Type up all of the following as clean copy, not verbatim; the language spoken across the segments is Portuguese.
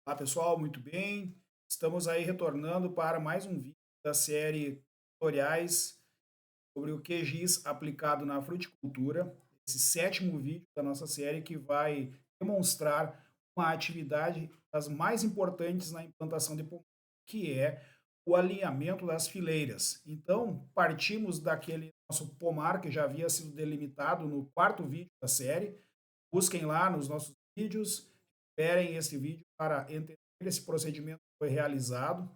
Olá pessoal, muito bem. Estamos aí retornando para mais um vídeo da série tutoriais sobre o QGIS aplicado na fruticultura. Esse sétimo vídeo da nossa série que vai demonstrar uma atividade das mais importantes na implantação de pomar, que é o alinhamento das fileiras. Então, partimos daquele nosso pomar que já havia sido delimitado no quarto vídeo da série. Busquem lá nos nossos vídeos, esperem esse vídeo para entender esse procedimento que foi realizado.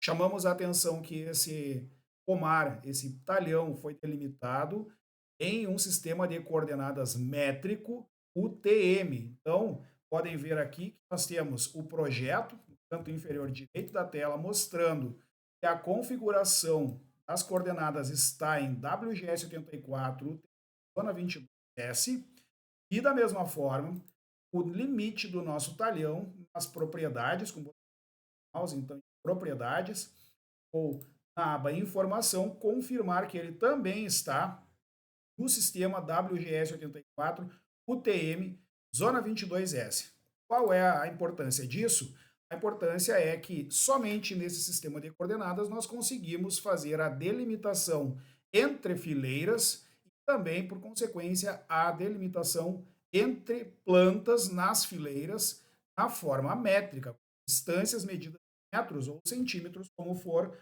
Chamamos a atenção que esse pomar, esse talhão, foi delimitado em um sistema de coordenadas métrico UTM. Então, podem ver aqui que nós temos o projeto, no canto inferior direito da tela, mostrando que a configuração das coordenadas está em WGS 84, zona 22S, e da mesma forma, o limite do nosso talhão nas propriedades, com mouse, então, em propriedades, ou na aba informação, confirmar que ele também está no sistema WGS 84 UTM zona 22S. Qual é a importância disso? A importância é que somente nesse sistema de coordenadas nós conseguimos fazer a delimitação entre fileiras e também, por consequência, a delimitação entre plantas nas fileiras na forma métrica, distâncias medidas em metros ou centímetros, como for o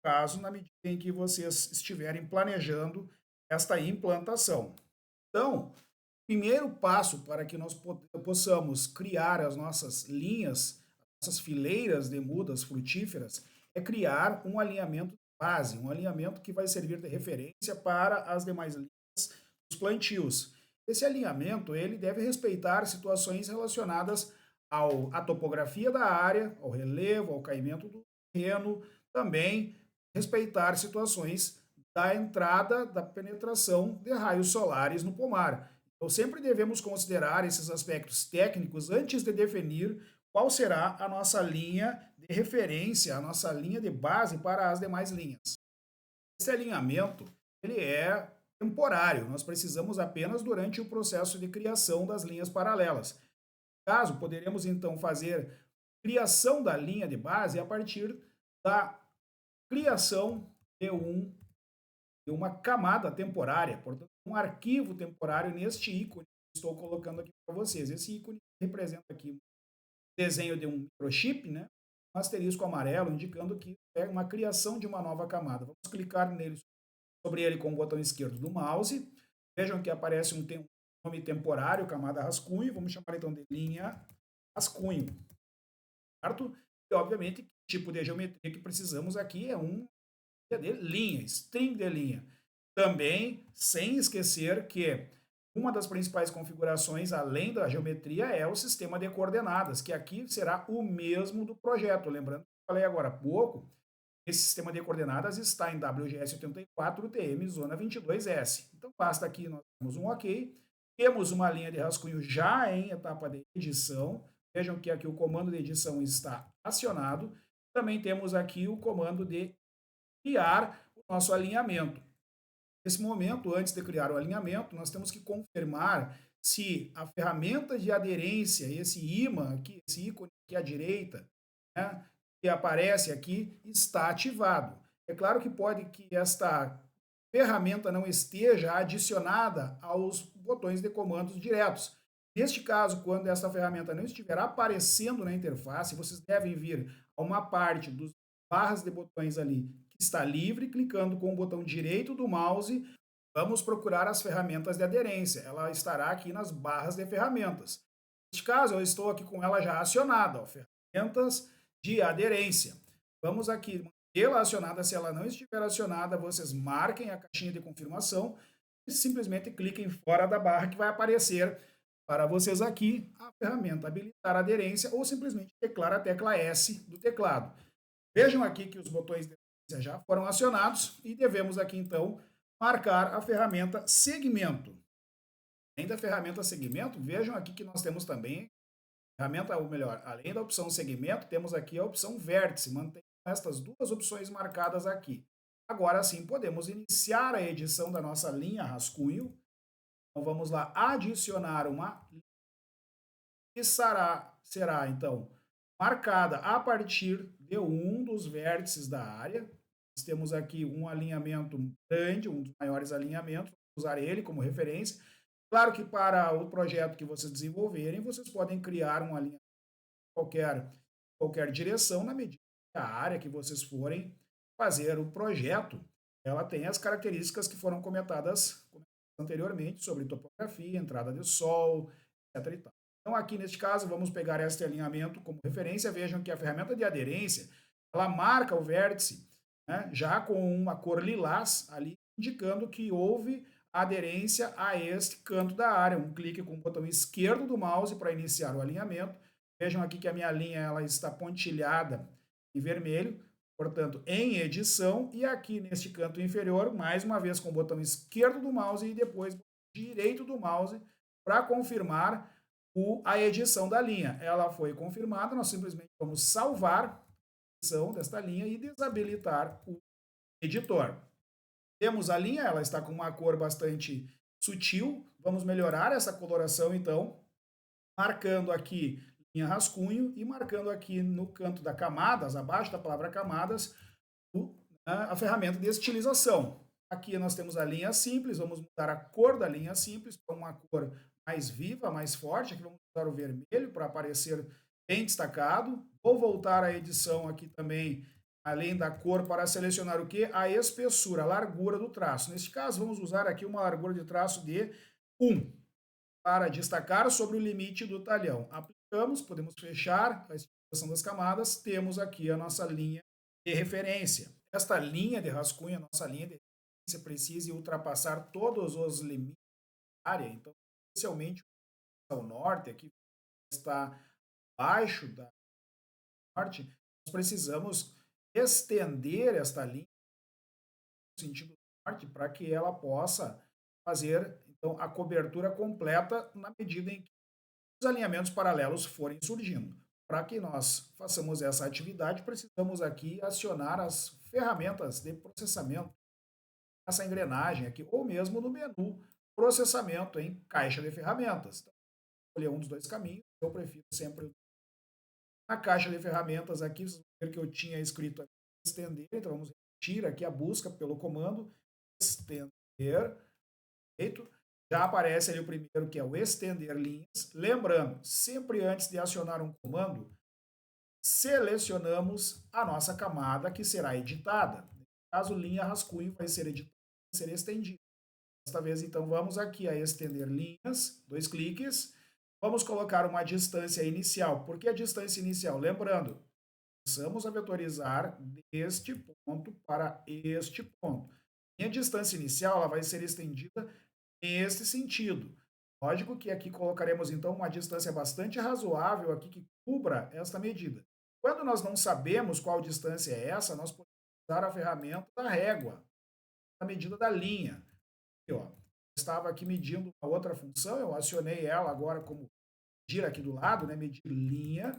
caso, na medida em que vocês estiverem planejando esta implantação. Então, primeiro passo para que nós possamos criar as nossas linhas, nossas fileiras de mudas frutíferas, é criar um alinhamento base, um alinhamento que vai servir de referência para as demais linhas dos plantios. Esse alinhamento ele deve respeitar situações relacionadas à topografia da área, ao relevo, ao caimento do terreno, também respeitar situações da entrada, da penetração de raios solares no pomar. Então, sempre devemos considerar esses aspectos técnicos antes de definir qual será a nossa linha de referência, a nossa linha de base para as demais linhas. Esse alinhamento, ele é temporário, nós precisamos apenas durante o processo de criação das linhas paralelas. Caso, poderemos então fazer criação da linha de base a partir da criação de uma camada temporária, portanto, um arquivo temporário neste ícone que estou colocando aqui para vocês. Esse ícone representa aqui um desenho de um microchip, né? Um asterisco amarelo indicando que é uma criação de uma nova camada. Vamos clicar nele, sobre ele com o botão esquerdo do mouse. Vejam que aparece um nome temporário, camada rascunho. Vamos chamar então de linha rascunho, certo? E obviamente, o tipo de geometria que precisamos aqui é um de linha, string de linha. Também, sem esquecer que uma das principais configurações, além da geometria, é o sistema de coordenadas, que aqui será o mesmo do projeto. Lembrando que eu falei agora há pouco, esse sistema de coordenadas está em WGS 84 UTM zona 22S. Então, basta aqui nós temos um OK, temos uma linha de rascunho já em etapa de edição. Vejam que aqui o comando de edição está acionado. Também temos aqui o comando de criar o nosso alinhamento. Nesse momento, antes de criar o alinhamento, nós temos que confirmar se a ferramenta de aderência, esse imã aqui, esse ícone aqui à direita, né, que aparece aqui, está ativado. É claro que pode que esta ferramenta não esteja adicionada aos botões de comandos diretos. Neste caso, quando essa ferramenta não estiver aparecendo na interface, vocês devem vir a uma parte dos barras de botões ali que está livre, clicando com o botão direito do mouse, vamos procurar as ferramentas de aderência. Ela estará aqui nas barras de ferramentas. Neste caso, eu estou aqui com ela já acionada, ó, ferramentas de aderência. Vamos aqui mantê-la acionada. Se ela não estiver acionada, vocês marquem a caixinha de confirmação e simplesmente cliquem fora da barra que vai aparecer para vocês aqui a ferramenta habilitar aderência ou simplesmente declara a tecla S do teclado. Vejam aqui que os botões de aderência já foram acionados e devemos aqui então marcar a ferramenta segmento. Além da ferramenta segmento, vejam aqui que nós temos também ferramenta, ou melhor, além da opção segmento, temos aqui a opção vértice. Mantém estas duas opções marcadas aqui. Agora sim, podemos iniciar a edição da nossa linha rascunho. Então vamos lá, adicionar uma linha, que será então marcada a partir de um dos vértices da área. Nós temos aqui um alinhamento grande, um dos maiores alinhamentos, vamos usar ele como referência. Claro que para o projeto que vocês desenvolverem, vocês podem criar um alinhamento em qualquer direção, na medida que a área que vocês forem fazer o projeto, ela tem as características que foram comentadas anteriormente sobre topografia, entrada de sol, etc. E tal. Então, aqui neste caso, vamos pegar este alinhamento como referência. Vejam que a ferramenta de aderência, ela marca o vértice, né, já com uma cor lilás ali, indicando que houve aderência a este canto da área. Um clique com o botão esquerdo do mouse para iniciar o alinhamento. Vejam aqui que a minha linha ela está pontilhada em vermelho, portanto, em edição, e aqui neste canto inferior, mais uma vez com o botão esquerdo do mouse e depois direito do mouse para confirmar a edição da linha. Ela foi confirmada, nós simplesmente vamos salvar a edição desta linha e desabilitar o editor. Temos a linha, ela está com uma cor bastante sutil, vamos melhorar essa coloração então, marcando aqui linha rascunho e marcando aqui no canto da camadas, abaixo da palavra camadas, a ferramenta de estilização. Aqui nós temos a linha simples, vamos mudar a cor da linha simples para uma cor mais viva, mais forte. Aqui vamos usar o vermelho para aparecer bem destacado. Vou voltar à edição aqui também, além da cor, para selecionar o que? A espessura, a largura do traço. Neste caso, vamos usar aqui uma largura de traço de 1, para destacar sobre o limite do talhão. Aplicamos, podemos fechar a estilização das camadas, temos aqui a nossa linha de referência. Esta linha de rascunho, a nossa linha de referência, precisa ultrapassar todos os limites da área, então, especialmente o norte, aqui está abaixo da norte, nós precisamos estender esta linha no sentido norte para que ela possa fazer então a cobertura completa na medida em que os alinhamentos paralelos forem surgindo. Para que nós façamos essa atividade, precisamos aqui acionar as ferramentas de processamento, essa engrenagem aqui, ou mesmo no menu processamento em caixa de ferramentas. Então, escolher um dos dois caminhos, eu prefiro sempre na caixa de ferramentas aqui, vocês vão ver que eu tinha escrito aqui, estender, então vamos repetir aqui a busca pelo comando estender, feito. Já aparece ali o primeiro, que é o estender linhas. Lembrando, sempre antes de acionar um comando, selecionamos a nossa camada que será editada. No caso, linha rascunho vai ser editada, vai ser estendida. Desta vez, então, vamos aqui a estender linhas, 2 cliques. Vamos colocar uma distância inicial. Por que a distância inicial? Lembrando, começamos a vetorizar deste ponto para este ponto. Minha distância inicial ela vai ser estendida nesse sentido. Lógico que aqui colocaremos então uma distância bastante razoável aqui que cubra esta medida. Quando nós não sabemos qual distância é essa, nós podemos usar a ferramenta da régua, a medida da linha. Aqui, ó, estava aqui medindo uma outra função, eu acionei ela agora como medir aqui do lado, né, medir linha.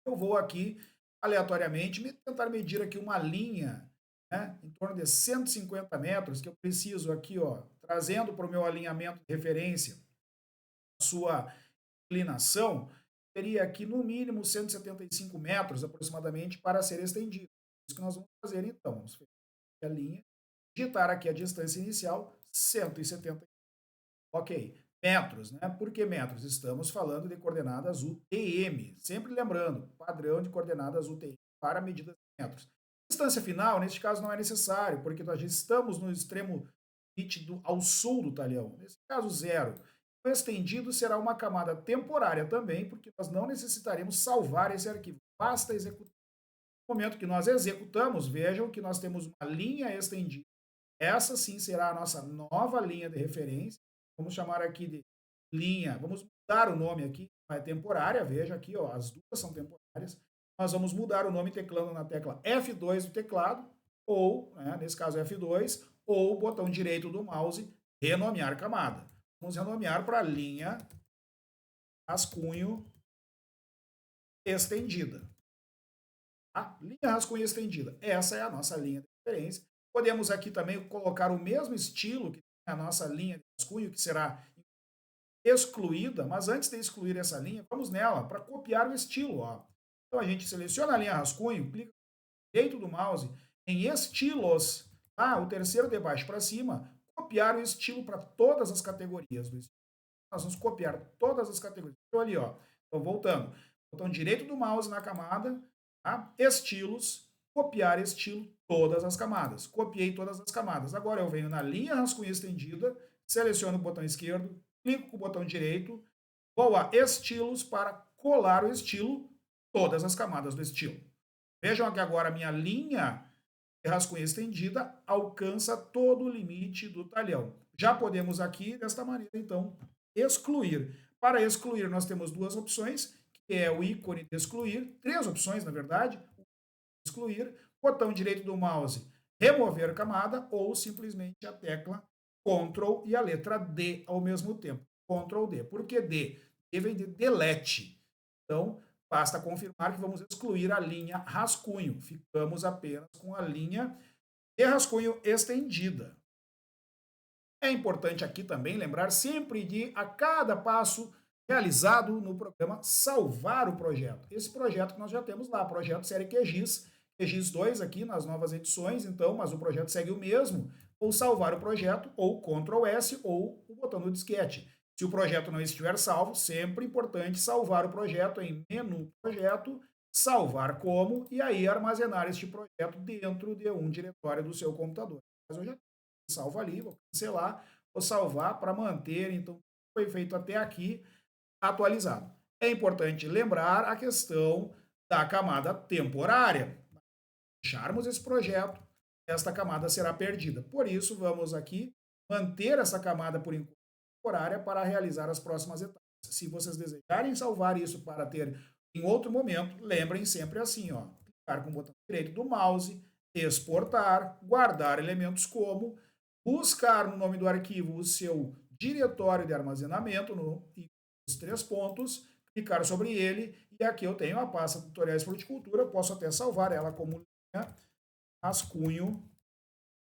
Eu vou aqui aleatoriamente tentar medir aqui uma linha, né, em torno de 150 metros, que eu preciso aqui, ó, trazendo para o meu alinhamento de referência a sua inclinação, teria aqui no mínimo 175 metros aproximadamente para ser estendido. Isso que nós vamos fazer então. Vamos fechar a linha, digitar aqui a distância inicial, 170. Ok. Metros, né? Por que metros? Estamos falando de coordenadas UTM. Sempre lembrando, padrão de coordenadas UTM para medidas de metros. Distância final, neste caso, não é necessário, porque nós já estamos no extremo limite ao sul do talhão. Nesse caso, 0. O estendido será uma camada temporária também, porque nós não necessitaremos salvar esse arquivo. Basta executar. No momento que nós executamos, vejam que nós temos uma linha estendida. Essa sim será a nossa nova linha de referência. Vamos chamar aqui de linha, vamos mudar o nome aqui, é temporária, veja aqui, ó, as duas são temporárias. Nós vamos mudar o nome teclando na tecla F2 do teclado, ou, né, nesse caso F2, ou o botão direito do mouse, renomear camada. Vamos renomear para linha rascunho estendida. Tá? Linha rascunho estendida. Essa é a nossa linha de referência. Podemos aqui também colocar o mesmo estilo que tem a nossa linha de rascunho, que será excluída, mas antes de excluir essa linha, vamos nela para copiar o estilo. Ó. Então a gente seleciona a linha rascunho, clica direito do mouse em estilos, tá? O terceiro de baixo para cima, copiar o estilo para todas as categorias do estilo. Nós vamos copiar todas as categorias. Então ali, ó, então voltando, botão direito do mouse na camada, tá? Estilos, copiar estilo, todas as camadas. Copiei todas as camadas. Agora eu venho na linha rascunho estendida, seleciono o botão esquerdo, clico com o botão direito, vou a estilos para colar o estilo, todas as camadas do estilo. Vejam que agora a minha linha de rascunho estendida alcança todo o limite do talhão. Já podemos aqui, desta maneira, então, excluir. Para excluir, nós temos duas opções, que é o ícone de excluir, três opções, na verdade, excluir, botão direito do mouse, remover camada, ou simplesmente a tecla Ctrl e a letra D ao mesmo tempo. Ctrl D. Por que D? D vem de delete. Então, basta confirmar que vamos excluir a linha rascunho. Ficamos apenas com a linha de rascunho estendida. É importante aqui também lembrar sempre de, a cada passo realizado no programa, salvar o projeto. Esse projeto que nós já temos lá, projeto série QGIS, QGIS 2 aqui nas novas edições, então, mas o projeto segue o mesmo, ou salvar o projeto, ou Ctrl S, ou o botão do disquete. Se o projeto não estiver salvo, sempre importante salvar o projeto em menu projeto, salvar como, e aí armazenar este projeto dentro de um diretório do seu computador. Mas eu já salvo ali, vou cancelar, vou salvar para manter, então, foi feito até aqui, atualizado. É importante lembrar a questão da camada temporária. Fecharmos esse projeto, esta camada será perdida. Por isso, vamos aqui manter essa camada por enquanto temporária para realizar as próximas etapas. Se vocês desejarem salvar isso para ter em outro momento, lembrem sempre assim, ó, clicar com o botão direito do mouse, exportar, guardar elementos como, buscar no nome do arquivo o seu diretório de armazenamento, nos três pontos, clicar sobre ele, e aqui eu tenho a pasta tutoriais Fruticultura, posso até salvar ela como linha rascunho,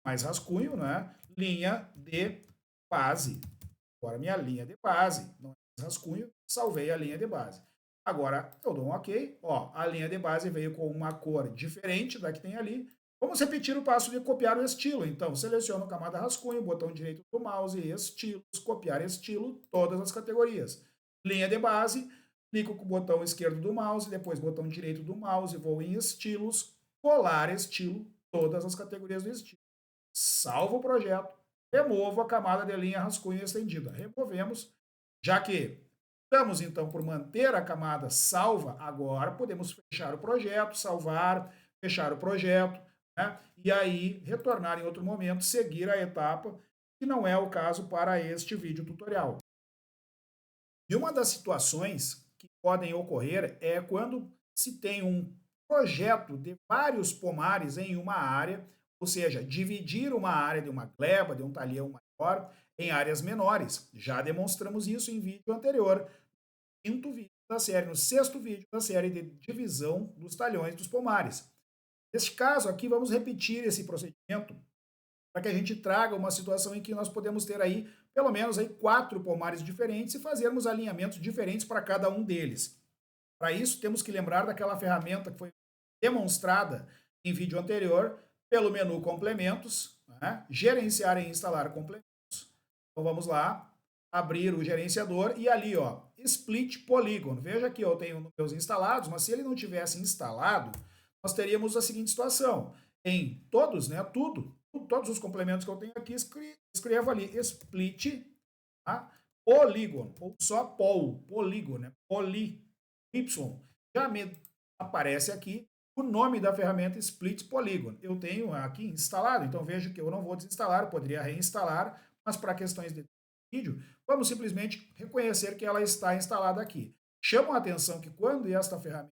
mais rascunho, né? Linha de base. Agora minha linha de base, não é mais rascunho, salvei a linha de base. Agora eu dou um OK, ó, a linha de base veio com uma cor diferente da que tem ali. Vamos repetir o passo de copiar o estilo. Então, seleciono a camada rascunho, botão direito do mouse, estilos, copiar estilo, todas as categorias. Linha de base, clico com o botão esquerdo do mouse, depois botão direito do mouse, vou em estilos, colar estilo, todas as categorias do estilo. Salvo o projeto, removo a camada de linha rascunho estendida. Removemos, já que estamos então por manter a camada salva, agora podemos fechar o projeto, salvar, fechar o projeto, né? E aí retornar em outro momento, seguir a etapa, que não é o caso para este vídeo tutorial. E uma das situações que podem ocorrer é quando se tem um projeto de vários pomares em uma área, ou seja, dividir uma área de uma gleba, de um talhão maior, em áreas menores. Já demonstramos isso em vídeo anterior, no quinto vídeo da série, no sexto vídeo da série de divisão dos talhões dos pomares. Neste caso aqui, vamos repetir esse procedimento para que a gente traga uma situação em que nós podemos ter aí pelo menos aí 4 pomares diferentes e fazermos alinhamentos diferentes para cada um deles. Para isso, temos que lembrar daquela ferramenta que foi demonstrada em vídeo anterior pelo menu complementos, né? Gerenciar e instalar complementos. Então vamos lá, abrir o gerenciador e ali, ó, Split Polygon. Veja que eu tenho meus instalados, mas se ele não tivesse instalado, nós teríamos a seguinte situação. Em todos, né, todos os complementos que eu tenho aqui, escrevo ali split, tá? Polygon, ou só polígono, né? Poly, Y. Já me aparece aqui o nome da ferramenta Split Polygon. Eu tenho aqui instalado, então vejo que eu não vou desinstalar, poderia reinstalar, mas para questões de vídeo, vamos simplesmente reconhecer que ela está instalada aqui. Chamo a atenção que quando esta ferramenta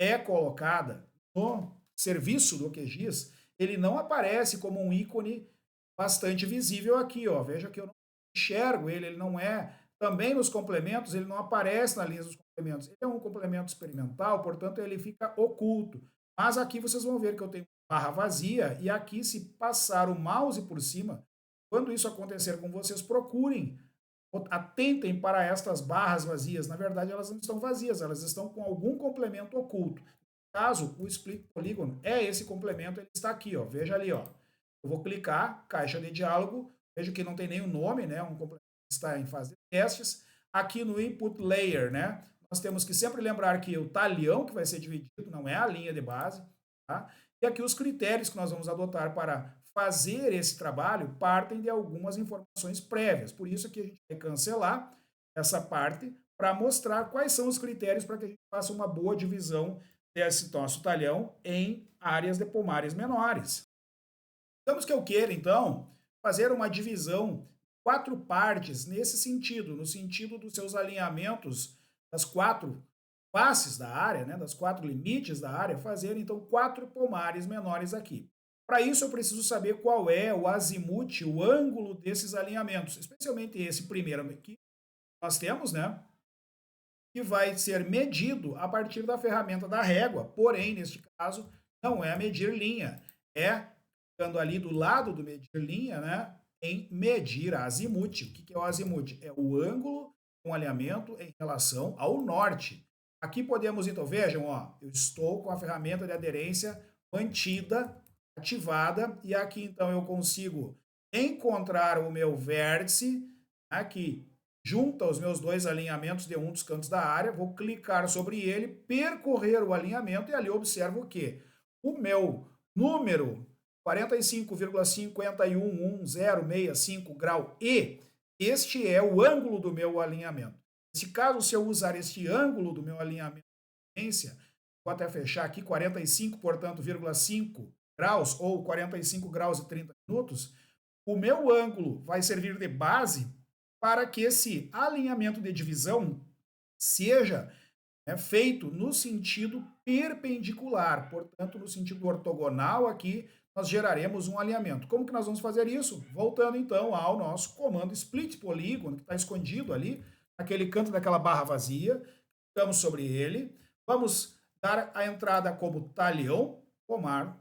é colocada no serviço do QGIS, ele não aparece como um ícone bastante visível aqui, ó. Veja que eu não enxergo ele, ele não é. Também nos complementos, ele não aparece na linha dos complementos. Ele é um complemento experimental, portanto, ele fica oculto. Mas aqui vocês vão ver que eu tenho barra vazia, e aqui, se passar o mouse por cima, quando isso acontecer com vocês, procurem Atentem para estas barras vazias. Na verdade, elas não estão vazias, elas estão com algum complemento oculto. No caso, o split polígono é esse complemento, ele está aqui, ó. Veja ali, ó. Eu vou clicar, caixa de diálogo, vejo que não tem nenhum nome, né? Um complemento que está em fase de testes. Aqui no input layer, né? Nós temos que sempre lembrar que o talhão que vai ser dividido não é a linha de base, tá? E aqui os critérios que nós vamos adotar para fazer esse trabalho partem de algumas informações prévias. Por isso que a gente vai cancelar essa parte para mostrar quais são os critérios para que a gente faça uma boa divisão desse nosso talhão em áreas de pomares menores. Digamos que eu queira, então, fazer uma divisão, 4 partes nesse sentido, no sentido dos seus alinhamentos das 4 faces da área, né, das 4 limites da área, fazer, então, 4 pomares menores aqui. Para isso, eu preciso saber qual é o azimute, o ângulo desses alinhamentos, especialmente esse primeiro aqui que nós temos, né, que vai ser medido a partir da ferramenta da régua, porém, neste caso, não é medir linha, é ficando ali do lado do medir linha, né, em medir azimute. O que é o azimute? É o ângulo com alinhamento em relação ao norte. Aqui podemos, então, vejam, ó, eu estou com a ferramenta de aderência mantida, ativada, e aqui, então, eu consigo encontrar o meu vértice aqui, junto aos meus dois alinhamentos de um dos cantos da área, vou clicar sobre ele, percorrer o alinhamento, e ali observo que o meu número 45,511065 grau E, este é o ângulo do meu alinhamento. Nesse caso, se eu usar este ângulo do meu alinhamento de tendência, vou até fechar aqui, 45, portanto, 5 graus, ou 45 graus e 30 minutos, o meu ângulo vai servir de base para que esse alinhamento de divisão seja feito no sentido perpendicular, portanto, no sentido ortogonal aqui, nós geraremos um alinhamento. Como que nós vamos fazer isso? Voltando, então, ao nosso comando split polígono, que está escondido ali, naquele canto daquela barra vazia, clicamos sobre ele, vamos dar a entrada como talhão pomar,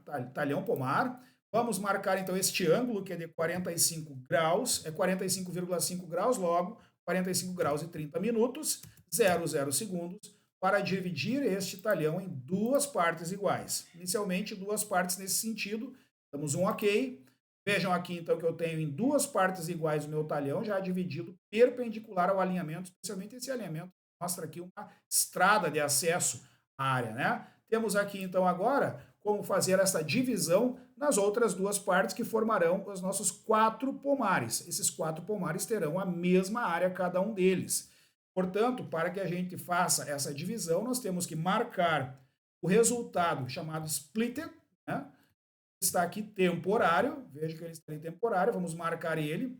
vamos marcar, então, este ângulo, que é de 45 graus, é 45,5 graus, logo, 45 graus e 30 minutos, 00 segundos, para dividir este talhão em 2 partes iguais. Inicialmente, 2 partes nesse sentido, damos um OK. Vejam aqui, então, que eu tenho em 2 partes iguais o meu talhão, já dividido perpendicular ao alinhamento, especialmente esse alinhamento mostra aqui uma estrada de acesso à área, né? Temos aqui, então, agora, como fazer essa divisão nas outras 2 partes que formarão os nossos 4 pomares. Esses 4 pomares terão a mesma área cada um deles. Portanto, para que a gente faça essa divisão, nós temos que marcar o resultado chamado splitter, né? Está aqui temporário, veja que ele está em temporário, vamos marcar ele.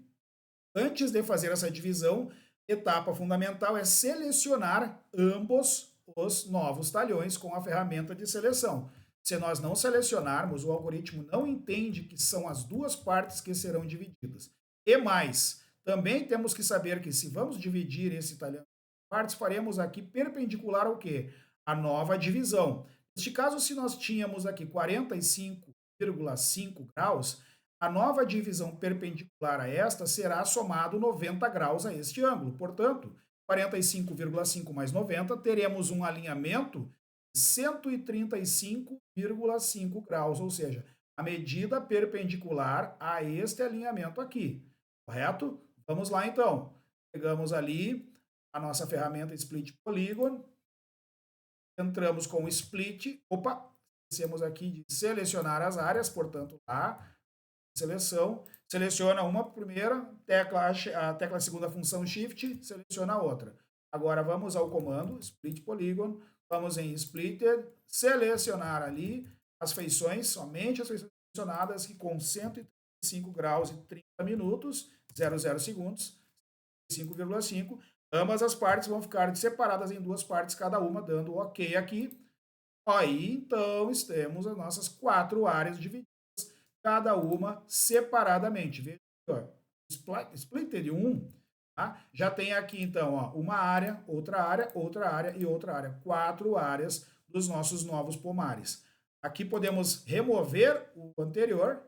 Antes de fazer essa divisão, etapa fundamental é selecionar ambos os novos talhões com a ferramenta de seleção. Se nós não selecionarmos, o algoritmo não entende que são as 2 partes que serão divididas. E mais, também temos que saber que se vamos dividir esse talhão em partes, faremos aqui perpendicular ao quê? A nova divisão. Neste caso, se nós tínhamos aqui 45,5 graus, a nova divisão perpendicular a esta será somado 90 graus a este ângulo. Portanto, 45,5 mais 90, teremos um alinhamento de 135,5 graus, ou seja, a medida perpendicular a este alinhamento aqui, correto? Vamos lá, então. Pegamos ali a nossa ferramenta Split Polygon, entramos com o Split, esquecemos aqui de selecionar as áreas, portanto, lá, seleção, seleciona uma primeira, a tecla segunda função Shift, seleciona a outra. Agora vamos ao comando Split Polygon, vamos em Splitter, selecionar ali as feições, somente as feições selecionadas, que com 135 graus e 30 minutos, 00 segundos, 5,5, ambas as partes vão ficar separadas em 2 partes cada uma, dando OK aqui. Aí, então, temos as nossas 4 áreas divididas, cada uma separadamente. Veja aqui, ó, splitter de 1, tá? Já tem aqui, então, ó, uma área, outra área, outra área e outra área. 4 áreas dos nossos novos pomares. Aqui podemos remover o anterior,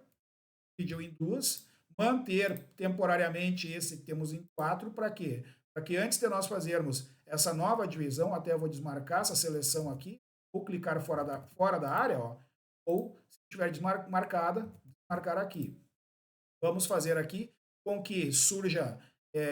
dividiu em 2, manter temporariamente esse que temos em 4, para quê? Para que antes de nós fazermos essa nova divisão, até eu vou desmarcar essa seleção aqui, ou clicar fora da área, ó, ou se estiver desmarcada, desmarcar aqui. Vamos fazer aqui com que surja,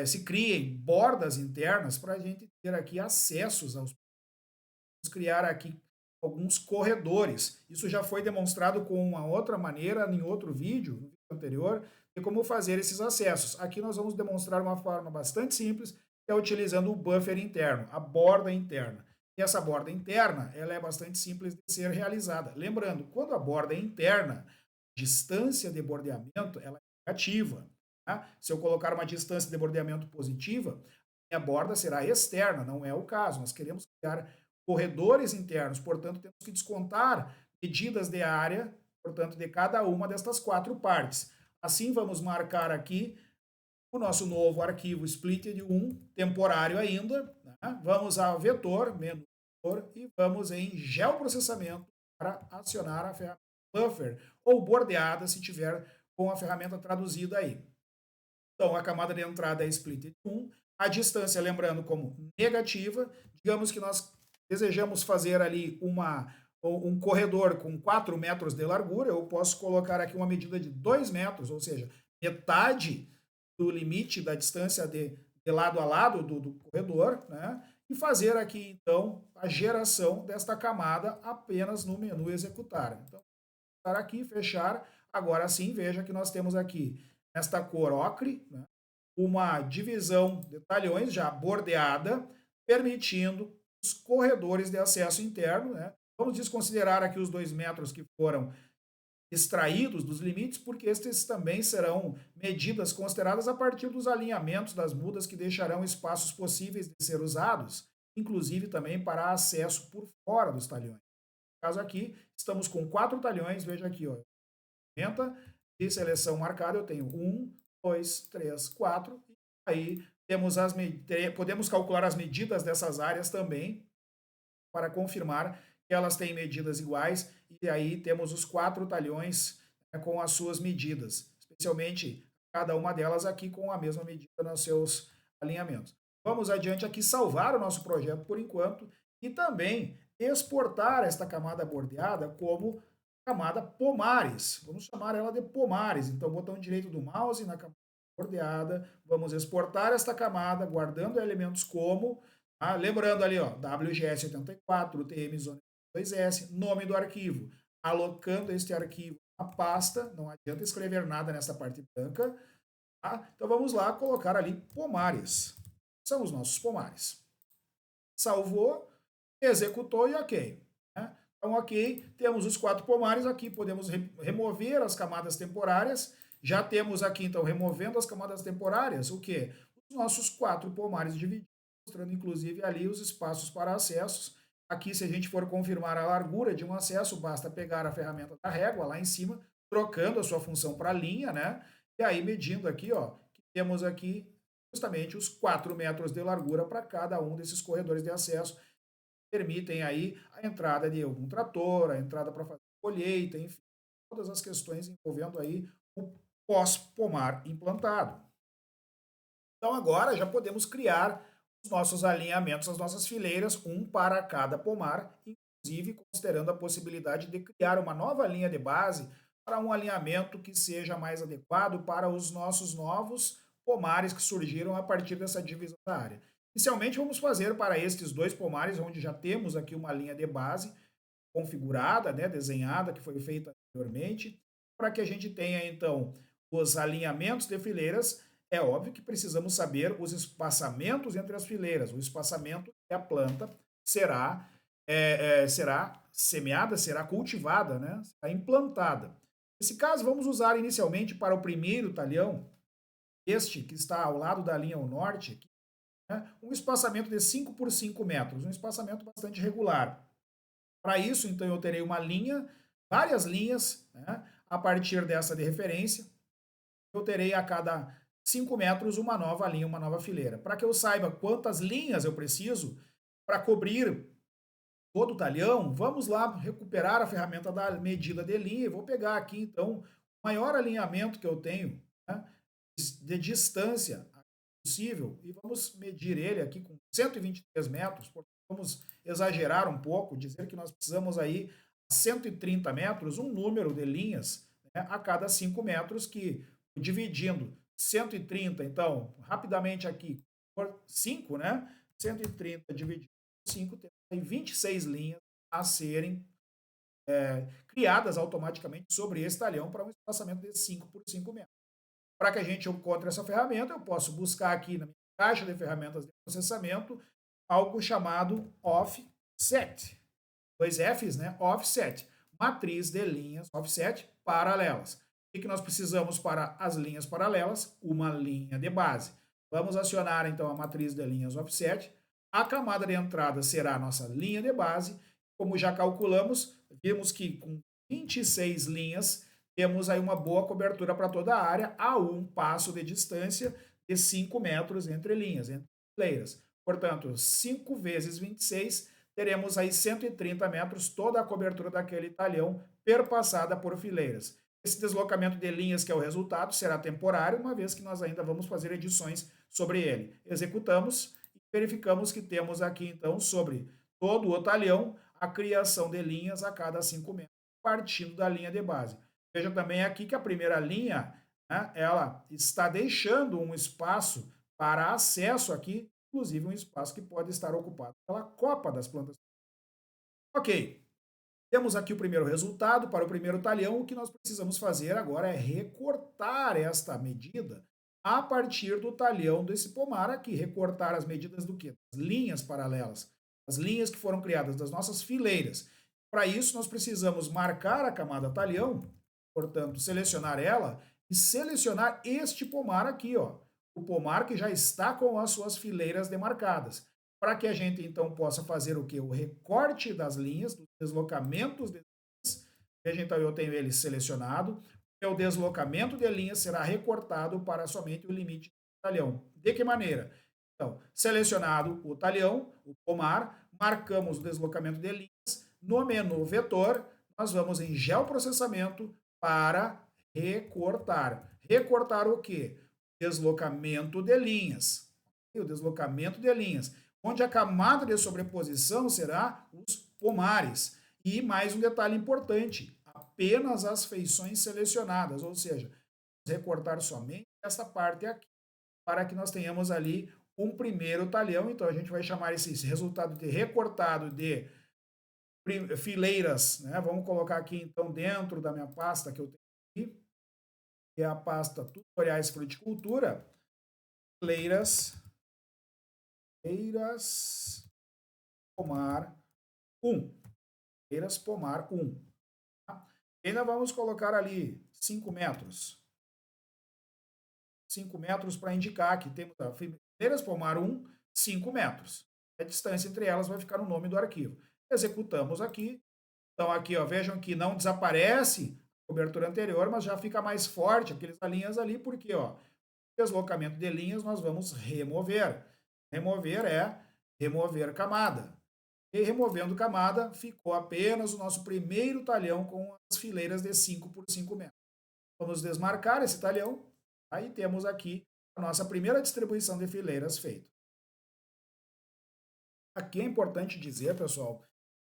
se criem bordas internas para a gente ter aqui acessos aos. Vamos criar aqui alguns corredores. Isso já foi demonstrado com uma outra maneira em outro vídeo, no vídeo anterior, de como fazer esses acessos. Aqui nós vamos demonstrar uma forma bastante simples, que é utilizando o buffer interno, a borda interna. E essa borda interna, ela é bastante simples de ser realizada. Lembrando, quando a borda é interna, a distância de bordeamento ela é negativa. Tá? Se eu colocar uma distância de bordeamento positiva, a borda será externa, não é o caso. Nós queremos criar corredores internos, portanto, temos que descontar medidas de área, portanto, de cada uma destas 4 partes. Assim, vamos marcar aqui o nosso novo arquivo splitted1, temporário ainda. Né? Vamos a vetor, menu vetor, e vamos em geoprocessamento para acionar a ferramenta buffer ou bordeada, se tiver com a ferramenta traduzida aí. Então, a camada de entrada é splitted1, a distância, lembrando, como negativa. Digamos que nós desejamos fazer ali um corredor com 4 metros de largura, eu posso colocar aqui uma medida de 2 metros, ou seja, metade do limite da distância de lado a lado do corredor, né? E fazer aqui, então, a geração desta camada apenas no menu executar. Então, para aqui, fechar. Agora sim, veja que nós temos aqui, nesta cor ocre, né? Uma divisão de talhões já bordeada, permitindo os corredores de acesso interno, né? Vamos desconsiderar aqui os 2 metros que foram extraídos dos limites, porque estes também serão medidas consideradas a partir dos alinhamentos das mudas que deixarão espaços possíveis de ser usados, inclusive também para acesso por fora dos talhões. No caso aqui, estamos com 4 talhões, veja aqui, ó, ferramenta de seleção marcada, eu tenho 1, 2, 3, 4, e aí podemos calcular as medidas dessas áreas também, para confirmar que elas têm medidas iguais, e aí temos os 4 talhões, né, com as suas medidas, especialmente cada uma delas aqui com a mesma medida nos seus alinhamentos. Vamos adiante aqui, salvar o nosso projeto por enquanto, e também exportar esta camada bordeada como camada pomares. Vamos chamar ela de pomares. Então, botão direito do mouse na camada bordeada, vamos exportar esta camada, guardando elementos como. Lembrando ali, ó, WGS84, UTM Zone 2S, nome do arquivo, alocando este arquivo na pasta, não adianta escrever nada nessa parte branca. Tá? Então vamos lá colocar ali pomares. São os nossos pomares. Salvou, executou e ok. Né? Então, ok, temos os 4 pomares aqui, podemos remover as camadas temporárias. Já temos aqui, então, removendo as camadas temporárias, o quê? Os nossos 4 pomares divididos, mostrando inclusive ali os espaços para acessos. Aqui, se a gente for confirmar a largura de um acesso, basta pegar a ferramenta da régua lá em cima, trocando a sua função para linha, né? E aí medindo aqui, ó, que temos aqui justamente os 4 metros de largura para cada um desses corredores de acesso, permitem aí a entrada de algum trator, a entrada para fazer colheita, enfim, todas as questões envolvendo aí o pós-pomar implantado. Então agora já podemos criar os nossos alinhamentos, as nossas fileiras, um para cada pomar, inclusive considerando a possibilidade de criar uma nova linha de base para um alinhamento que seja mais adequado para os nossos novos pomares que surgiram a partir dessa divisão da área. Inicialmente vamos fazer para estes 2 pomares, onde já temos aqui uma linha de base configurada, né, desenhada, que foi feita anteriormente, para que a gente tenha então os alinhamentos de fileiras. É óbvio que precisamos saber os espaçamentos entre as fileiras. O espaçamento que a planta será semeada, será cultivada, né? Será implantada. Nesse caso, vamos usar inicialmente para o primeiro talhão, este que está ao lado da linha ao norte, aqui, né? Um espaçamento de 5 por 5 metros, um espaçamento bastante regular. Para isso, então, eu terei uma linha, várias linhas, né? A partir dessa de referência, eu terei a cada 5 metros uma nova linha, uma nova fileira. Para que eu saiba quantas linhas eu preciso para cobrir todo o talhão, vamos lá recuperar a ferramenta da medida de linha. Eu vou pegar aqui, então, o maior alinhamento que eu tenho, né? de distância possível e vamos medir ele aqui com 123 metros, porque vamos exagerar um pouco, dizer que nós precisamos aí 130 metros, um número de linhas, né, a cada 5 metros, que dividindo 130, então, rapidamente aqui, por 5, né? 130 dividido por 5, tem 26 linhas a serem criadas automaticamente sobre esse talhão para um espaçamento de 5 por 5 metros. Para que a gente encontre essa ferramenta, eu posso buscar aqui na minha caixa de ferramentas de processamento algo chamado offset. Dois Fs, né? Offset. Matriz de linhas offset paralelas. O que nós precisamos para as linhas paralelas? Uma linha de base. Vamos acionar então a matriz de linhas offset. A camada de entrada será a nossa linha de base. Como já calculamos, vimos que com 26 linhas temos aí uma boa cobertura para toda a área a um passo de distância de 5 metros entre linhas, entre fileiras. Portanto, 5 vezes 26, teremos aí 130 metros, toda a cobertura daquele talhão perpassada por fileiras. Esse deslocamento de linhas, que é o resultado, será temporário, uma vez que nós ainda vamos fazer edições sobre ele. Executamos e verificamos que temos aqui, então, sobre todo o talhão, a criação de linhas a cada 5 metros, partindo da linha de base. Veja também aqui que a primeira linha, né, ela está deixando um espaço para acesso aqui, inclusive um espaço que pode estar ocupado pela copa das plantas. Ok, temos aqui o primeiro resultado para o primeiro talhão. O que nós precisamos fazer agora é recortar esta medida a partir do talhão desse pomar aqui. Recortar as medidas do quê? As linhas paralelas, as linhas que foram criadas das nossas fileiras. Para isso, nós precisamos marcar a camada talhão, portanto, selecionar ela e selecionar este pomar aqui, ó, o pomar que já está com as suas fileiras demarcadas, para que a gente então possa fazer o que? O recorte das linhas, dos deslocamentos de linhas. Veja, então eu tenho ele selecionado, o deslocamento de linhas será recortado para somente o limite do talhão. De que maneira? Então, selecionado o talhão, o pomar, marcamos o deslocamento de linhas, no menu vetor, nós vamos em geoprocessamento para recortar. Recortar o quê? Deslocamento de linhas. O deslocamento de linhas, onde a camada de sobreposição será os pomares. E mais um detalhe importante, apenas as feições selecionadas, ou seja, recortar somente essa parte aqui, para que nós tenhamos ali um primeiro talhão. Então, a gente vai chamar esse resultado de recortado de fileiras, né? Vamos colocar aqui, então, dentro da minha pasta que eu tenho aqui, que é a pasta Tutoriais Fruticultura, fileiras pomar 1. Fileiras pomar 1. Tá? Ainda vamos colocar ali 5 metros. 5 metros para indicar que temos a fileiras pomar 1, 5 metros. A distância entre elas vai ficar no nome do arquivo. Executamos aqui. Então, aqui, ó, vejam que não desaparece a cobertura anterior, mas já fica mais forte aqueles linhas ali, porque, ó, deslocamento de linhas nós vamos remover. Remover é remover camada. E removendo camada, ficou apenas o nosso primeiro talhão com as fileiras de 5 por 5 metros. Vamos desmarcar esse talhão. Aí temos aqui a nossa primeira distribuição de fileiras feita. Aqui é importante dizer, pessoal,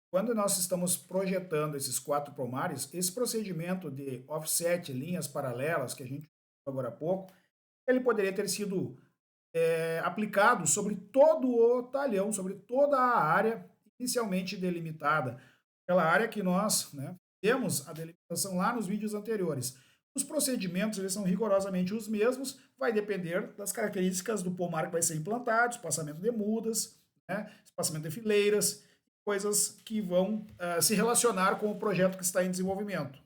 quando nós estamos projetando esses 4 pomares, esse procedimento de offset, linhas paralelas, que a gente viu agora há pouco, ele poderia ter sido aplicado sobre todo o talhão, sobre toda a área inicialmente delimitada, aquela área que nós, né, temos a delimitação lá nos vídeos anteriores. Os procedimentos, eles são rigorosamente os mesmos, vai depender das características do pomar que vai ser implantado, espaçamento de mudas, né, espaçamento de fileiras, coisas que vão se relacionar com o projeto que está em desenvolvimento.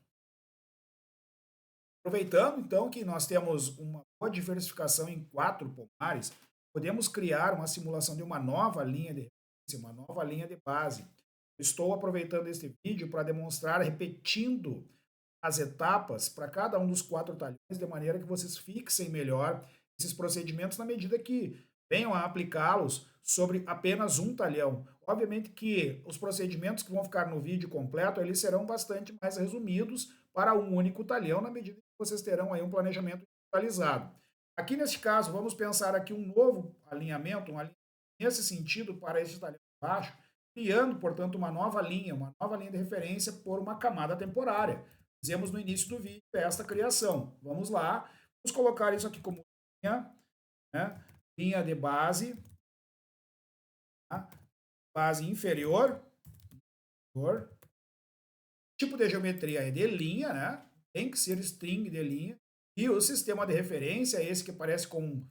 Aproveitando, então, que nós temos uma boa diversificação em 4 pomares, podemos criar uma simulação de uma nova linha de referência, uma nova linha de base. Estou aproveitando este vídeo para demonstrar, repetindo as etapas para cada um dos 4 talhões, de maneira que vocês fixem melhor esses procedimentos na medida que venham a aplicá-los sobre apenas um talhão. Obviamente que os procedimentos que vão ficar no vídeo completo, eles serão bastante mais resumidos para um único talhão, na medida que vocês terão aí um planejamento atualizado. Aqui nesse caso, vamos pensar aqui um novo alinhamento, nesse sentido para esse talhão baixo, criando, portanto, uma nova linha de referência por uma camada temporária. Fizemos no início do vídeo esta criação. Vamos lá, vamos colocar isso aqui como linha, né? Linha de base, tá? Base inferior, tipo de geometria é de linha, né? Tem que ser string de linha. E o sistema de referência, esse que aparece com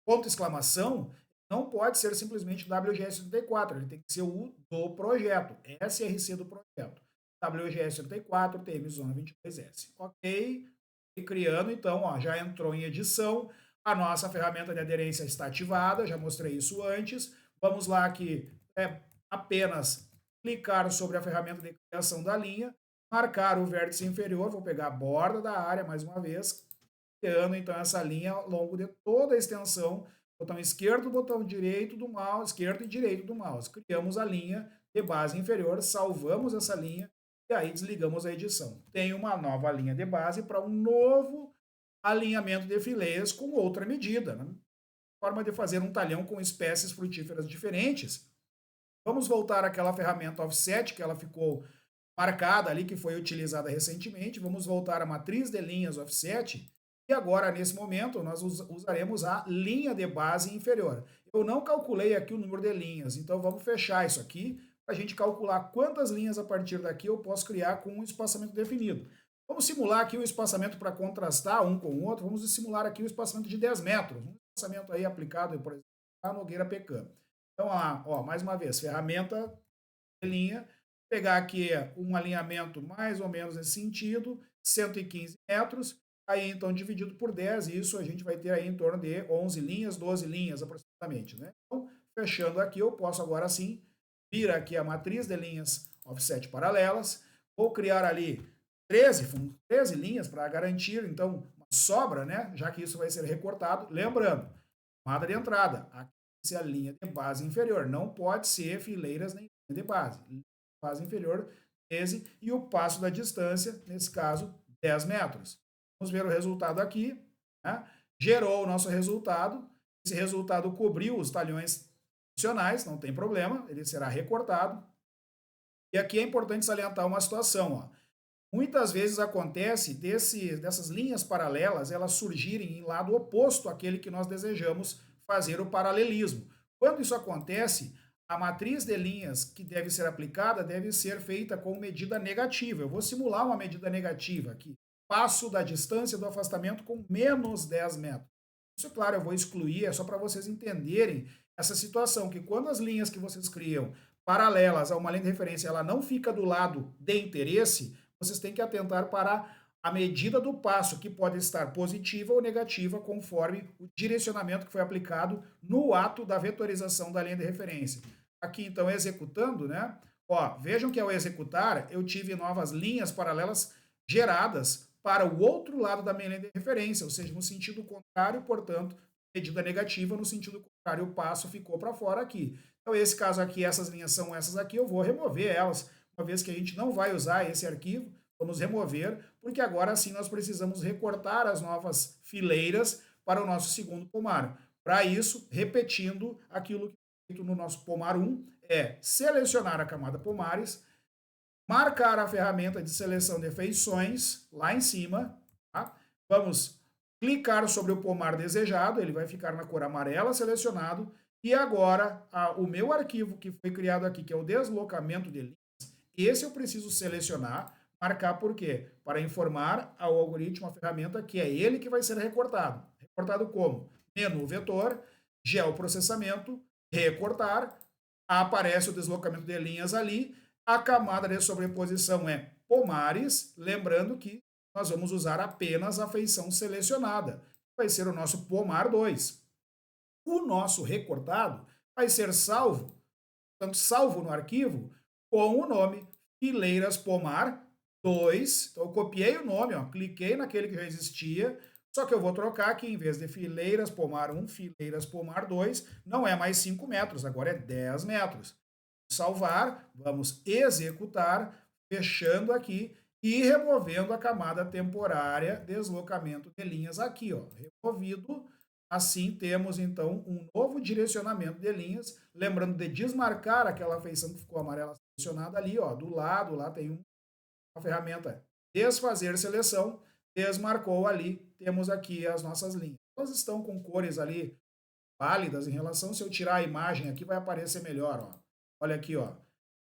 ponto exclamação, não pode ser simplesmente WGS84, ele tem que ser o do projeto, SRC do projeto. WGS84, TM Zona 22S. Ok, e criando, então, ó, já entrou em edição, a nossa ferramenta de aderência está ativada, já mostrei isso antes. Vamos lá aqui, apenas clicar sobre a ferramenta de criação da linha, marcar o vértice inferior, vou pegar a borda da área mais uma vez, criando então essa linha ao longo de toda a extensão, botão esquerdo, botão direito do mouse, esquerdo e direito do mouse. Criamos a linha de base inferior, salvamos essa linha e aí desligamos a edição. Tem uma nova linha de base para um novo alinhamento de fileiras com outra medida, né? Forma de fazer um talhão com espécies frutíferas diferentes. Vamos voltar àquela ferramenta offset que ela ficou marcada ali, que foi utilizada recentemente. Vamos voltar à matriz de linhas offset. E agora, nesse momento, nós usaremos a linha de base inferior. Eu não calculei aqui o número de linhas, então vamos fechar isso aqui para a gente calcular quantas linhas a partir daqui eu posso criar com um espaçamento definido. Vamos simular aqui um espaçamento para contrastar um com o outro. Vamos simular aqui um espaçamento de 10 metros. Um espaçamento aí aplicado, por exemplo, na Nogueira Pecan. Então, ó, mais uma vez, ferramenta de linha, pegar aqui um alinhamento mais ou menos nesse sentido, 115 metros, aí então dividido por 10, isso a gente vai ter aí em torno de 11 linhas, 12 linhas aproximadamente, né? Então, fechando aqui, eu posso agora sim vir aqui a matriz de linhas offset paralelas, vou criar ali 13 linhas para garantir, então, uma sobra, né? Já que isso vai ser recortado. Lembrando, camada de entrada, aqui é a linha de base inferior, não pode ser fileiras nem linha de base inferior, 13, e o passo da distância, nesse caso, 10 metros. Vamos ver o resultado aqui, né? Gerou o nosso resultado, esse resultado cobriu os talhões adicionais, não tem problema, ele será recortado. E aqui é importante salientar uma situação, ó. Muitas vezes acontece dessas linhas paralelas elas surgirem em lado oposto àquele que nós desejamos fazer o paralelismo. Quando isso acontece, a matriz de linhas que deve ser aplicada deve ser feita com medida negativa. Eu vou simular uma medida negativa aqui. Passo da distância do afastamento com menos 10 metros. Isso, claro, eu vou excluir, é só para vocês entenderem essa situação, que quando as linhas que vocês criam paralelas a uma linha de referência, ela não fica do lado de interesse, vocês têm que atentar para a medida do passo, que pode estar positiva ou negativa, conforme o direcionamento que foi aplicado no ato da vetorização da linha de referência. Aqui, então, executando, né? Ó, vejam que ao executar, eu tive novas linhas paralelas geradas para o outro lado da minha linha de referência, ou seja, no sentido contrário, portanto, medida negativa, no sentido contrário, o passo ficou para fora aqui. Então, esse caso aqui, essas linhas são essas aqui, eu vou remover elas, uma vez que a gente não vai usar esse arquivo, vamos remover, porque agora sim nós precisamos recortar as novas fileiras para o nosso segundo pomar. Para isso, repetindo aquilo que foi feito no nosso pomar 1, é selecionar a camada pomares, marcar a ferramenta de seleção de feições lá em cima, tá? Vamos clicar sobre o pomar desejado, ele vai ficar na cor amarela selecionado, e agora o meu arquivo que foi criado aqui, que é o deslocamento de linhas, esse eu preciso selecionar, marcar por quê? Para informar ao algoritmo, a ferramenta, que é ele que vai ser recortado. Recortado como? Menu vetor, geoprocessamento, recortar, aparece o deslocamento de linhas ali, a camada de sobreposição é pomares, lembrando que nós vamos usar apenas a feição selecionada, vai ser o nosso pomar 2. O nosso recortado vai ser salvo, portanto, salvo no arquivo, com o nome fileiras pomar 2. Então, eu copiei o nome, ó, cliquei naquele que já existia, só que eu vou trocar aqui, em vez de fileiras pomar 1, fileiras pomar 2, não é mais 5 metros, agora é 10 metros. Salvar, vamos executar, fechando aqui, e removendo a camada temporária, deslocamento de linhas aqui, ó, removido. Assim temos então um novo direcionamento de linhas, lembrando de desmarcar aquela feição que ficou amarela selecionada ali, ó, do lado, lá tem uma ferramenta desfazer seleção, desmarcou ali, temos aqui as nossas linhas. Elas estão com cores ali válidas em relação, se eu tirar a imagem aqui vai aparecer melhor, ó. Olha aqui, ó.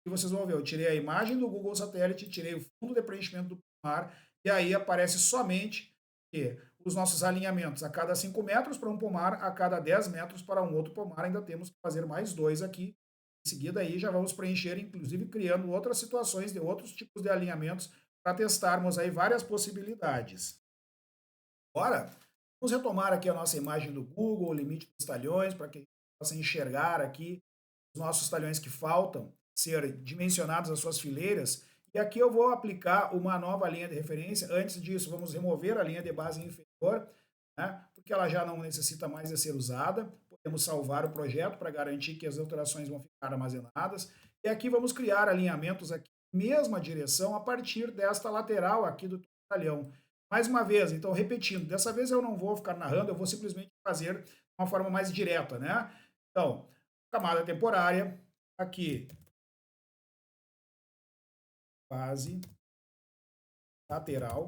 E vocês vão ver, eu tirei a imagem do Google Satélite, tirei o fundo de preenchimento do pomar, e aí aparece somente que os nossos alinhamentos a cada 5 metros para um pomar, a cada 10 metros para um outro pomar, ainda temos que fazer mais dois aqui. Em seguida aí já vamos preencher, inclusive criando outras situações de outros tipos de alinhamentos para testarmos aí várias possibilidades. Agora, vamos retomar aqui a nossa imagem do Google, o limite dos talhões, para que a gente possa enxergar aqui os nossos talhões que faltam ser dimensionados as suas fileiras. E aqui eu vou aplicar uma nova linha de referência. Antes disso, vamos remover a linha de base inferior, né, porque ela já não necessita mais de ser usada. Podemos salvar o projeto para garantir que as alterações vão ficar armazenadas. E aqui vamos criar alinhamentos aqui, mesma direção, a partir desta lateral aqui do talhão. Mais uma vez, então, repetindo, dessa vez eu não vou ficar narrando, eu vou simplesmente fazer de uma forma mais direta, né? Então, camada temporária, aqui, base, lateral,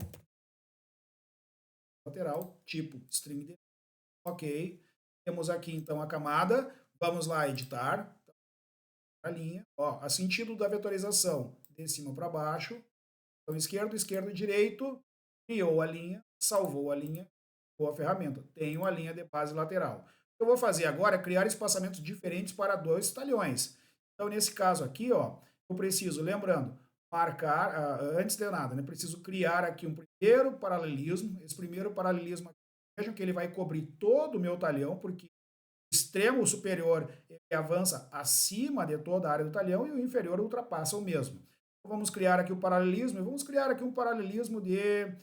tipo string de, ok. Temos aqui, então, a camada, vamos lá editar, a linha, ó, a sentido da vetorização, de cima para baixo, então, esquerdo, esquerdo, direito, criou a linha, salvou a linha, ou a ferramenta. Tenho a linha de base lateral. O que eu vou fazer agora é criar espaçamentos diferentes para dois talhões. Então, nesse caso aqui, ó, eu preciso, lembrando, marcar, antes de nada, né, preciso criar aqui um primeiro paralelismo. Esse primeiro paralelismo aqui, vejam que ele vai cobrir todo o meu talhão, porque o extremo superior ele avança acima de toda a área do talhão e o inferior ultrapassa o mesmo. Então, vamos criar aqui o paralelismo, e vamos criar aqui um paralelismo de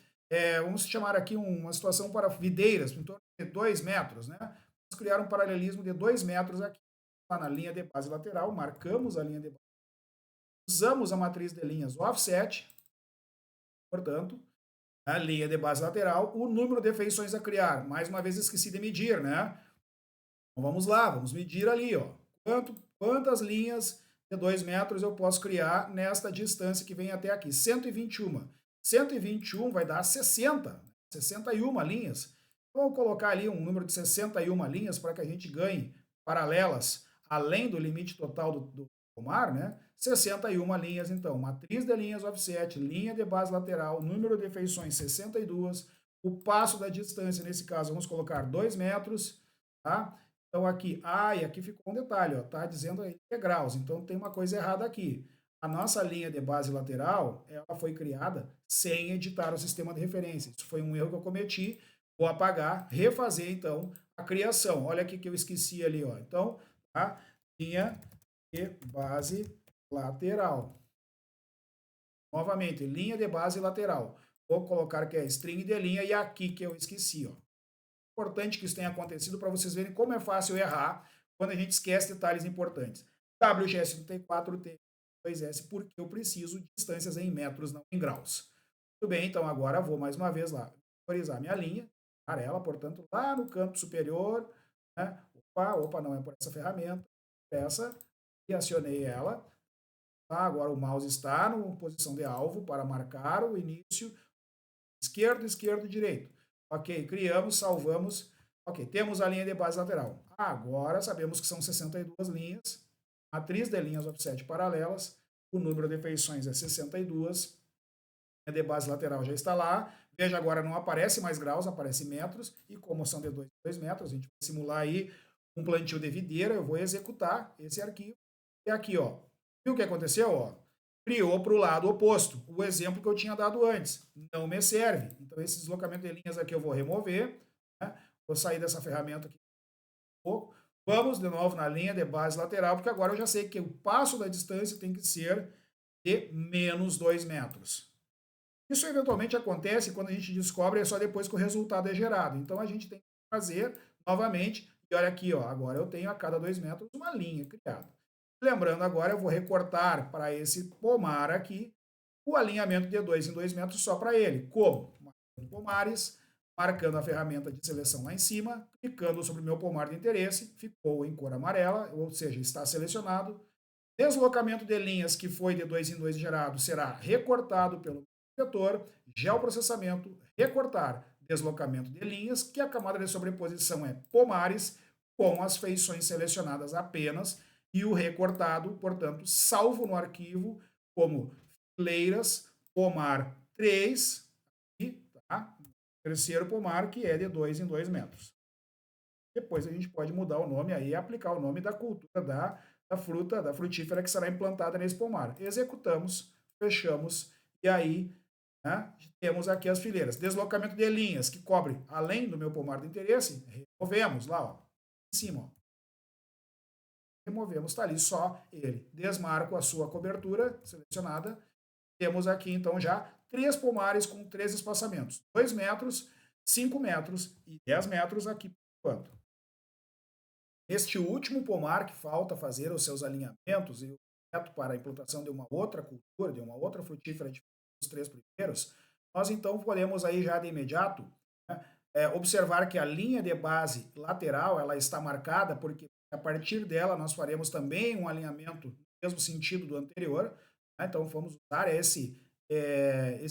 vamos chamar aqui uma situação para videiras, em torno de 2 metros, né? Vamos criar um paralelismo de 2 metros aqui, lá na linha de base lateral, marcamos a linha de base, usamos a matriz de linhas offset, portanto, a linha de base lateral, o número de feições a criar, mais uma vez esqueci de medir, né? Então vamos lá, vamos medir ali, ó, quantas linhas de 2 metros eu posso criar nesta distância que vem até aqui, 121. 121 vai dar 61 linhas. Vamos colocar ali um número de 61 linhas para que a gente ganhe paralelas além do limite total do pomar, né? 61 linhas, então, matriz de linhas offset, linha de base lateral, número de feições 62, o passo da distância, nesse caso, vamos colocar 2 metros, tá? Então, aqui, e aqui ficou um detalhe, ó, tá dizendo aí graus, então tem uma coisa errada aqui. A nossa linha de base lateral, ela foi criada sem editar o sistema de referência. Isso foi um erro que eu cometi. Vou apagar, refazer, então, a criação. Olha aqui que eu esqueci ali, ó. Então, tá? Linha de base lateral. Novamente, linha de base lateral. Vou colocar que é string de linha e aqui que eu esqueci, ó. Importante que isso tenha acontecido para vocês verem como é fácil errar quando a gente esquece detalhes importantes. WGS34T 2S, porque eu preciso de distâncias em metros, não em graus. Muito bem, então agora vou mais uma vez lá valorizar minha linha, amarela, portanto, lá no canto superior, né? Opa, não é por essa ferramenta, essa, e acionei ela. Tá, agora o mouse está na posição de alvo para marcar o início, esquerdo, esquerdo, direito. Ok, criamos, salvamos. Ok, temos a linha de base lateral. Agora sabemos que são 62 linhas, matriz de linhas offset paralelas, o número de feições é 62, a linha de base lateral já está lá. Veja, agora não aparece mais graus, aparece metros, e como são de 2 metros, a gente vai simular aí um plantio de videira, eu vou executar esse arquivo. E aqui, ó, viu o que aconteceu? Ó? Criou para o lado oposto. O exemplo que eu tinha dado antes. Não me serve. Então, esse deslocamento de linhas aqui eu vou remover. Né? Vou sair dessa ferramenta aqui um pouco. Vamos de novo na linha de base lateral, porque agora eu já sei que o passo da distância tem que ser de menos 2 metros. Isso eventualmente acontece quando a gente descobre é só depois que o resultado é gerado. Então, a gente tem que fazer novamente. E olha aqui, ó, agora eu tenho a cada 2 metros uma linha criada. Lembrando agora, eu vou recortar para esse pomar aqui, o alinhamento de 2 em 2 metros só para ele. Como? Marcando pomares, marcando a ferramenta de seleção lá em cima, clicando sobre o meu pomar de interesse, ficou em cor amarela, ou seja, está selecionado. Deslocamento de linhas que foi de 2 em 2 gerado será recortado pelo vetor, geoprocessamento, recortar, deslocamento de linhas, que a camada de sobreposição é pomares, com as feições selecionadas apenas, e o recortado, portanto, salvo no arquivo como fileiras, pomar 3, e tá? Terceiro pomar, que é de 2 em 2 metros. Depois a gente pode mudar o nome aí e aplicar o nome da cultura da fruta, da frutífera que será implantada nesse pomar. Executamos, fechamos e aí, né, temos aqui as fileiras. Deslocamento de linhas que cobre além do meu pomar de interesse, removemos lá, ó, em cima, ó. Removemos, está ali só ele. Desmarco a sua cobertura selecionada. Temos aqui então já 3 pomares com 3 espaçamentos. 2 metros, 5 metros e 10 metros aqui por enquanto. Este último pomar que falta fazer os seus alinhamentos e o projeto para a implantação de uma outra cultura, de uma outra frutífera diferente dos 3 primeiros, nós então podemos aí já de imediato, né, observar que a linha de base lateral ela está marcada porque a partir dela nós faremos também um alinhamento no mesmo sentido do anterior, né, então vamos usar esse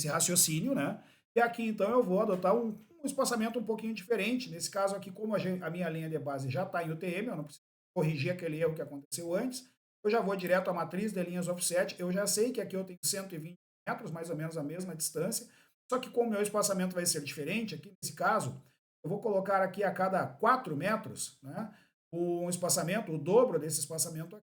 raciocínio, né, e aqui então eu vou adotar um espaçamento um pouquinho diferente. Nesse caso aqui, como a minha linha de base já está em UTM, eu não preciso corrigir aquele erro que aconteceu antes, eu já vou direto à matriz de linhas offset, eu já sei que aqui eu tenho 120 metros, mais ou menos a mesma distância, só que como o meu espaçamento vai ser diferente, aqui nesse caso, eu vou colocar aqui a cada 4 metros, né, um espaçamento, o dobro desse espaçamento aqui.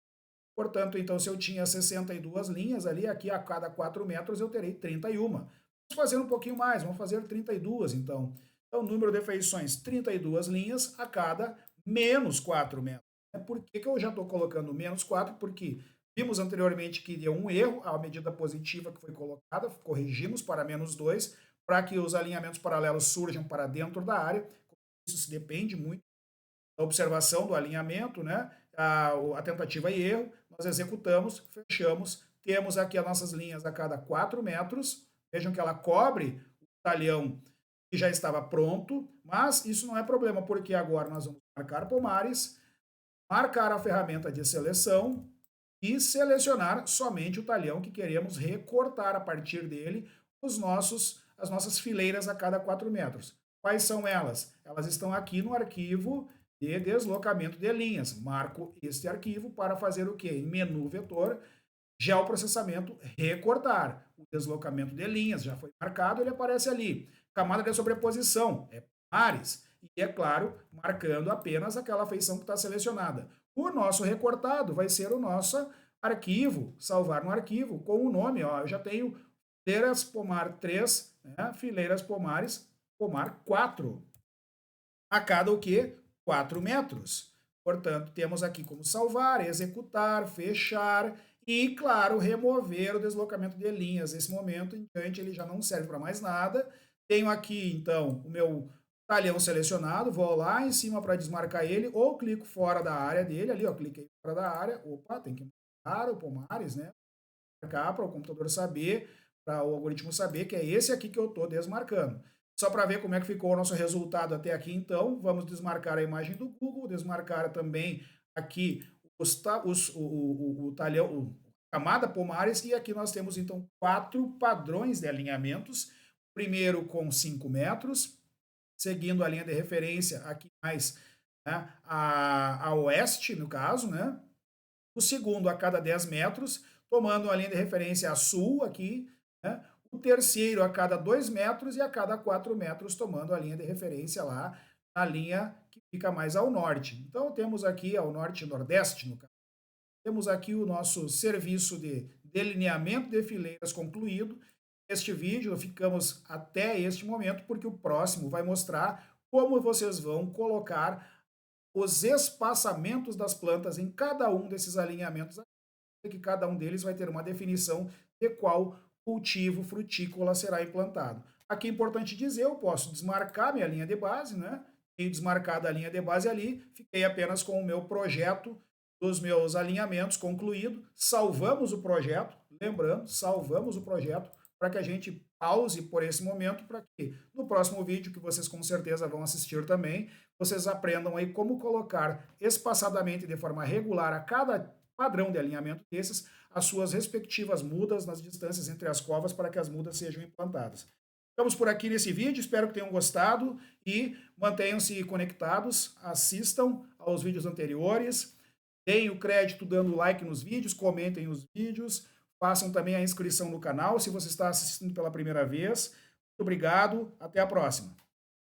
Portanto, então, se eu tinha 62 linhas ali, aqui a cada 4 metros eu terei 31. Vamos fazer um pouquinho mais, vamos fazer 32, então. Então, número de feições, 32 linhas a cada menos 4 metros. Por que eu já estou colocando menos 4? Porque vimos anteriormente que deu um erro, a medida positiva que foi colocada, corrigimos para menos 2, para que os alinhamentos paralelos surjam para dentro da área. Isso depende muito da observação do alinhamento, né? A tentativa e erro, nós executamos, fechamos, temos aqui as nossas linhas a cada 4 metros, vejam que ela cobre o talhão que já estava pronto, mas isso não é problema, porque agora nós vamos marcar pomares, marcar a ferramenta de seleção e selecionar somente o talhão que queremos recortar a partir dele as nossas fileiras a cada 4 metros. Quais são elas? Elas estão aqui no arquivo de deslocamento de linhas. Marco este arquivo para fazer o quê? Em menu vetor, geoprocessamento, recortar. O deslocamento de linhas já foi marcado, ele aparece ali. Camada de sobreposição, é pares. E, é claro, marcando apenas aquela feição que está selecionada. O nosso recortado vai ser o nosso arquivo, salvar no arquivo, com o nome. Ó, eu já tenho fileiras pomar 3, né, fileiras pomares, pomar 4. A cada o quê? 4 metros. Portanto, temos aqui como salvar, executar, fechar e, claro, remover o deslocamento de linhas. Nesse momento em diante, ele já não serve para mais nada. Tenho aqui, então, o meu talhão selecionado, vou lá em cima para desmarcar ele, ou clico fora da área dele, ali, ó, cliquei fora da área, opa, tem que marcar o pomares, né? Marcar para o computador saber, para o algoritmo saber que é esse aqui que eu estou desmarcando. Só para ver como é que ficou o nosso resultado até aqui, então, vamos desmarcar a imagem do Google, desmarcar também aqui o talhão, a camada pomares, e aqui nós temos, então, 4 padrões de alinhamentos. Primeiro com 5 metros, seguindo a linha de referência aqui mais, né, a oeste, no caso, né? O segundo a cada 10 metros, tomando a linha de referência a sul aqui, né? O terceiro a cada 2 metros e a cada 4 metros, tomando a linha de referência lá na linha que fica mais ao norte. Então, temos aqui ao norte e nordeste, no caso. Temos aqui o nosso serviço de delineamento de fileiras concluído. Este vídeo ficamos até este momento, porque o próximo vai mostrar como vocês vão colocar os espaçamentos das plantas em cada um desses alinhamentos, que cada um deles vai ter uma definição de qual cultivo frutícola será implantado. Aqui é importante dizer, eu posso desmarcar minha linha de base, né? Tenho desmarcado a linha de base ali, fiquei apenas com o meu projeto dos meus alinhamentos concluído, salvamos o projeto, lembrando, salvamos o projeto para que a gente pause por esse momento, para que no próximo vídeo, que vocês com certeza vão assistir também, vocês aprendam aí como colocar espaçadamente de forma regular a cada padrão de alinhamento desses, as suas respectivas mudas nas distâncias entre as covas para que as mudas sejam implantadas. Ficamos por aqui nesse vídeo, espero que tenham gostado e mantenham-se conectados, assistam aos vídeos anteriores, deem o crédito dando like nos vídeos, comentem os vídeos, façam também a inscrição no canal se você está assistindo pela primeira vez. Muito obrigado, até a próxima.